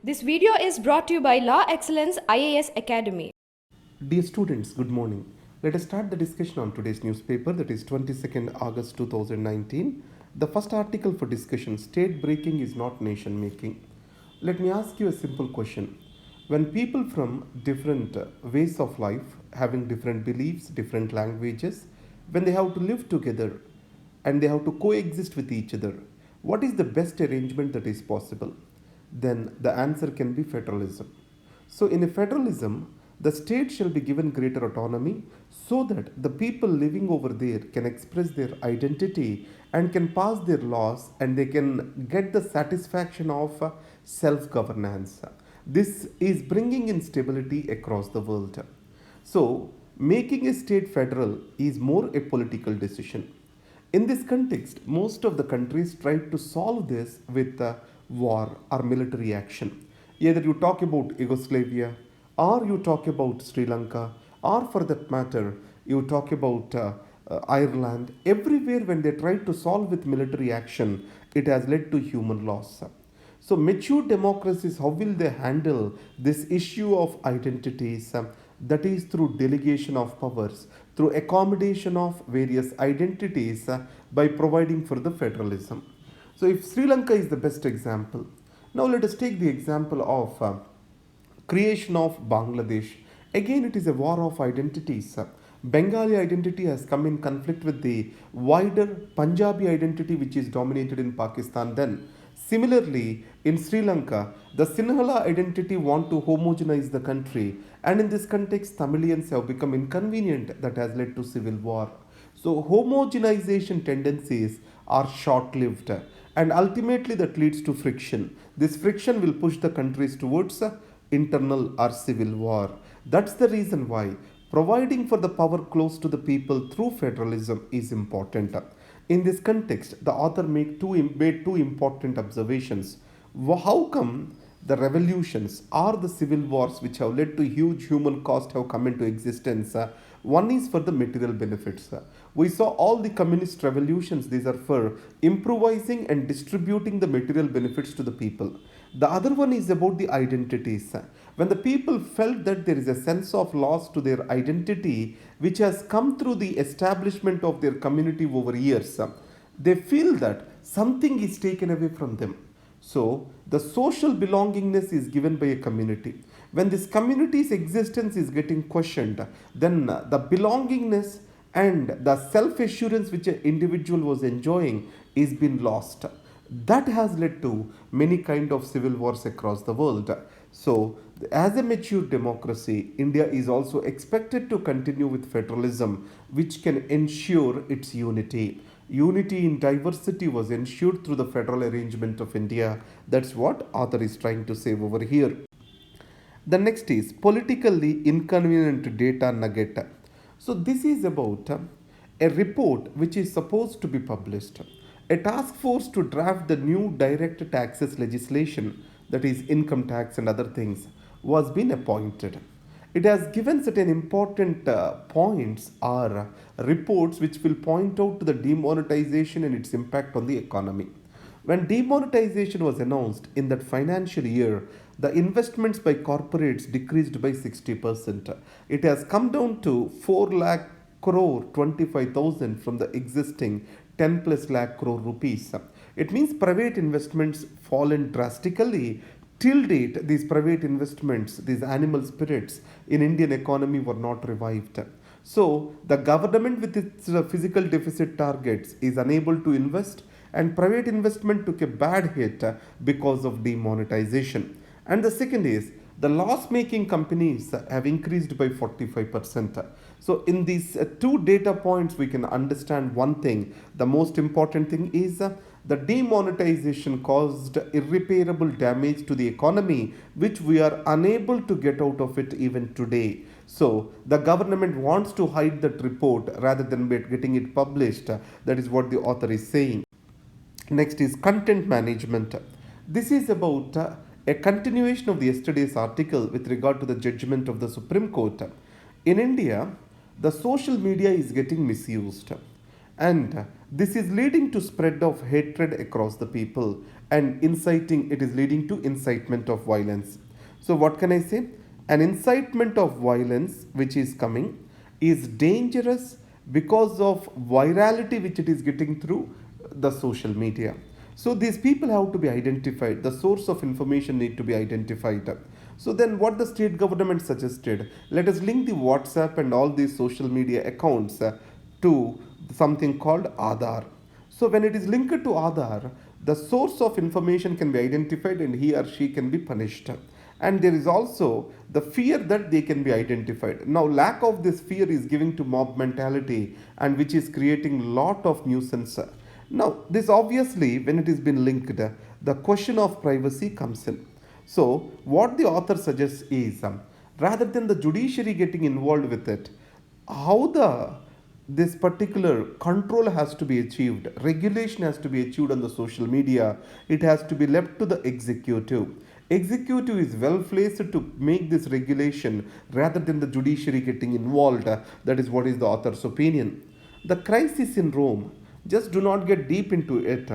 This video is brought to you by Law Excellence IAS Academy. Dear students, good morning. Let us start the discussion on today's newspaper, that is 22nd August 2019. The first article for discussion: State breaking is not nation making. Let me ask you a simple question. When people from different ways of life, having different beliefs, different languages, when they have to live together and they have to coexist with each other, what is the best arrangement that is possible? Then the answer can be federalism. So, in a federalism, the state shall be given greater autonomy so that the people living over there can express their identity and can pass their laws and they can get the satisfaction of self governance. This is bringing in stability across the world. So, making a state federal is more a political decision. In this context, most of the countries tried to solve this with war or military action. Either you talk about Yugoslavia, or you talk about Sri Lanka, or for that matter, you talk about Ireland. Everywhere, when they tried to solve with military action, it has led to human loss. So, mature democracies, how will they handle this issue of identities? That is through delegation of powers, through accommodation of various identities by providing for the federalism. So, if Sri Lanka is the best example, now let us take the example of creation of Bangladesh. Again, it is a war of identities. Bengali identity has come in conflict with the wider Punjabi identity, which is dominated in Pakistan then. Similarly, in Sri Lanka, the Sinhala identity want to homogenize the country, and in this context, Tamilians have become inconvenient. That has led to civil war. So, homogenization tendencies are short lived, and ultimately that leads to friction. This friction will push the countries towards internal or civil war. That's the reason why providing for the power close to the people through federalism is important. In this context, the author made two important observations. How come the revolutions or the civil wars which have led to huge human cost have come into existence? One is for the material benefits. We saw all the communist revolutions, these are for improvising and distributing the material benefits to the people. The other one is about the identities. When the people felt that there is a sense of loss to their identity, which has come through the establishment of their community over years, they feel that something is taken away from them. So, the social belongingness is given by a community. When this community's existence is getting questioned, then the belongingness and the self assurance which an individual was enjoying is being lost. That has led to many kind of civil wars across the world. So, as a mature democracy, India is also expected to continue with federalism, which can ensure its unity. Unity in diversity was ensured through the federal arrangement of India. That's what author is trying to say over here. The next is politically inconvenient data nugget. So, this is about a report which is supposed to be published. A task force to draft the new direct taxes legislation, that is, income tax and other things, was been appointed. It has given certain important points or reports which will point out to the demonetization and its impact on the economy. When demonetization was announced in that financial year, the investments by corporates decreased by 60%. It has come down to 4 lakh crore 25,000 from the existing 10 plus lakh crore rupees. It means private investments fallen drastically. Till date, these private investments, these animal spirits in Indian economy were not revived. So, the government with its physical deficit targets is unable to invest, and private investment took a bad hit because of demonetization. And the second is the loss making companies have increased by 45%. So, in these two data points, we can understand one thing. The most important thing is the demonetization caused irreparable damage to the economy, which we are unable to get out of it even today. So, the government wants to hide that report rather than getting it published. That is what the author is saying. Next is content management. This is about a continuation of the yesterday's article with regard to the judgment of the Supreme Court. In India, the social media is getting misused, and This is leading to spread of hatred across the people, and it is leading to incitement of violence. So what can I say? An incitement of violence which is coming is dangerous because of virality which it is getting through the social media. So these people have to be identified. The source of information need to be identified. So then what the state government suggested, let us link the WhatsApp and all these social media accounts to something called Aadhaar. So when it is linked to Aadhaar, the source of information can be identified and he or she can be punished. And there is also the fear that they can be identified. Now lack of this fear is giving to mob mentality, and which is creating lot of nuisance. Now this obviously, when it is been linked, the question of privacy comes in. So what the author suggests is, rather than the judiciary getting involved with it, how this particular control has to be achieved, regulation has to be achieved on the social media, it has to be left to the executive. Executive is well placed to make this regulation rather than the judiciary getting involved. That is what is the author's opinion. The crisis in Rome, just do not get deep into it.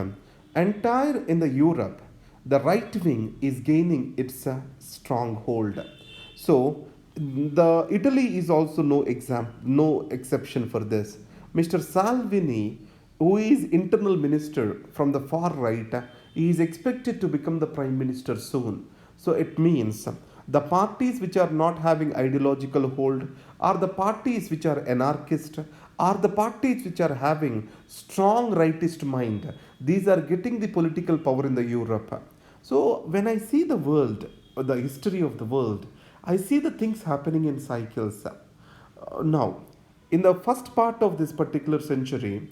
Entire in the Europe, the right wing is gaining its stronghold. So the Italy is also no exception for this. Mr. Salvini, who is internal minister from the far right, he is expected to become the prime minister soon. So it means the parties which are not having ideological hold, are the parties which are anarchist, are the parties which are having strong rightist mind. These are getting the political power in the Europe. So when I see the world, the history of the world, I see the things happening in cycles. Now, in the first part of this particular century,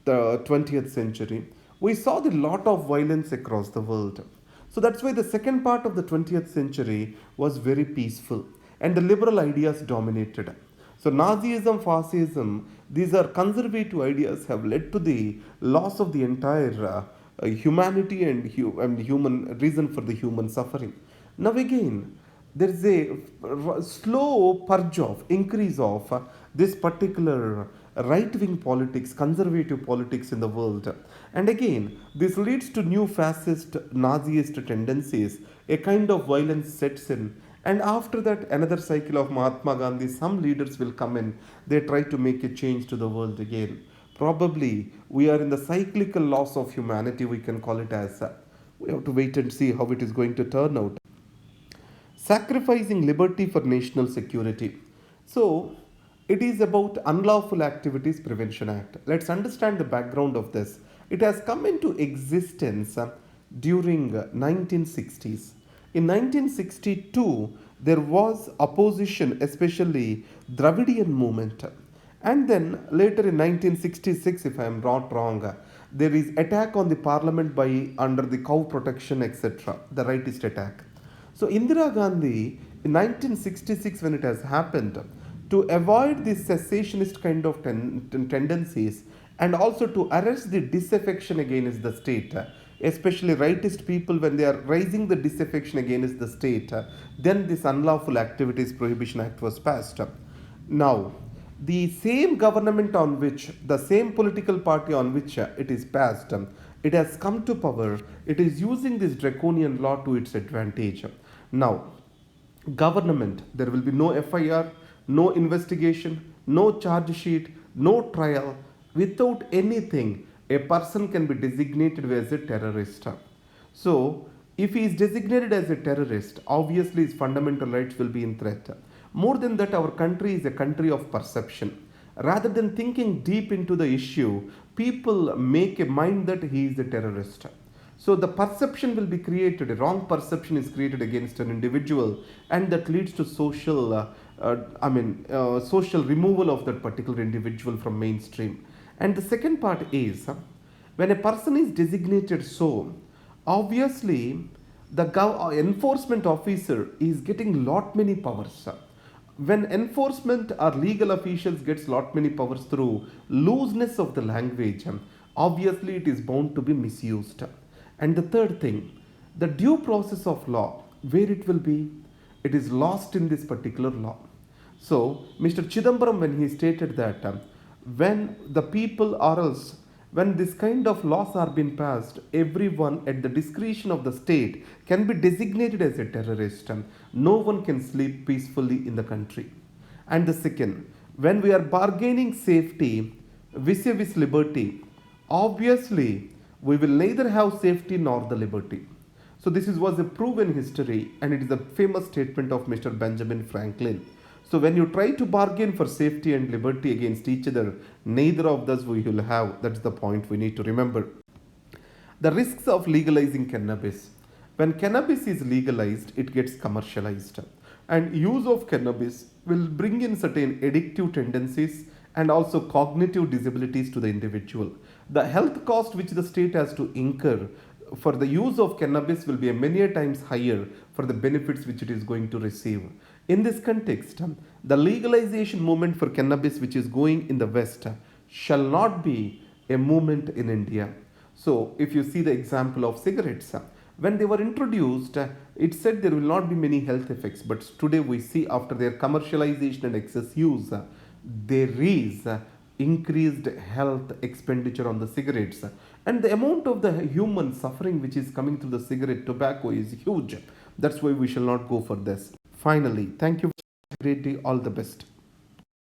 the 20th century, we saw the lot of violence across the world. So that's why the second part of the 20th century was very peaceful and the liberal ideas dominated. So Nazism, fascism, these are conservative ideas have led to the loss of the entire humanity and human reason for the human suffering. Now again, there is a slow purge of increase of this particular right wing politics, conservative politics in the world. And again, this leads to new fascist, Naziist tendencies. A kind of violence sets in. And after that, another cycle of Mahatma Gandhi, some leaders will come in. They try to make a change to the world again. Probably we are in the cyclical loss of humanity, we can call it as. We have to wait and see how it is going to turn out. Sacrificing liberty for national security. So, it is about Unlawful Activities Prevention Act. Let's understand the background of this. It has come into existence during 1960s. In 1962, there was opposition, especially Dravidian movement. And then later in 1966, if I am not wrong, there is attack on the parliament by under the cow protection, etc. The rightist attack. So Indira Gandhi in 1966, when it has happened, to avoid the cessationist kind of tendencies and also to arrest the disaffection against the state, especially rightist people when they are raising the disaffection against the state, then this Unlawful Activities Prohibition Act was passed. Now, the same government on which, the same political party on which it is passed, it has come to power, it is using this draconian law to its advantage. Now, government, there will be no FIR, no investigation, no charge sheet, no trial. Without anything, a person can be designated as a terrorist. So, if he is designated as a terrorist, obviously his fundamental rights will be in threat. More than that, our country is a country of perception. Rather than thinking deep into the issue, people make a mind that he is a terrorist. So the perception will be created, a wrong perception is created against an individual, and that leads to social removal of that particular individual from mainstream. And the second part is, when a person is designated so, obviously the enforcement officer is getting lot many powers. When enforcement or legal officials gets lot many powers through looseness of the language, obviously it is bound to be misused. And the third thing, the due process of law, where it will be, it is lost in this particular law. So, Mr. Chidambaram, when he stated that when the people or else When this kind of laws are being passed, everyone at the discretion of the state can be designated as a terrorist. No one can sleep peacefully in the country. And the second, when we are bargaining safety vis-a-vis liberty, obviously we will neither have safety nor the liberty. So this was a proven history, and it is a famous statement of Mr. Benjamin Franklin. So when you try to bargain for safety and liberty against each other, neither of those we will have. That's the point we need to remember. The risks of legalizing cannabis. When cannabis is legalized, it gets commercialized. And use of cannabis will bring in certain addictive tendencies and also cognitive disabilities to the individual. The health cost which the state has to incur for the use of cannabis will be many times higher for the benefits which it is going to receive. In this context, the legalization movement for cannabis which is going in the West shall not be a movement in India. So, if you see the example of cigarettes, when they were introduced, it said there will not be many health effects, but today we see after their commercialization and excess use, there is increased health expenditure on the cigarettes, and the amount of the human suffering which is coming through the cigarette tobacco is huge. That's why we shall not go for this. Finally, thank you. Great day. All the best.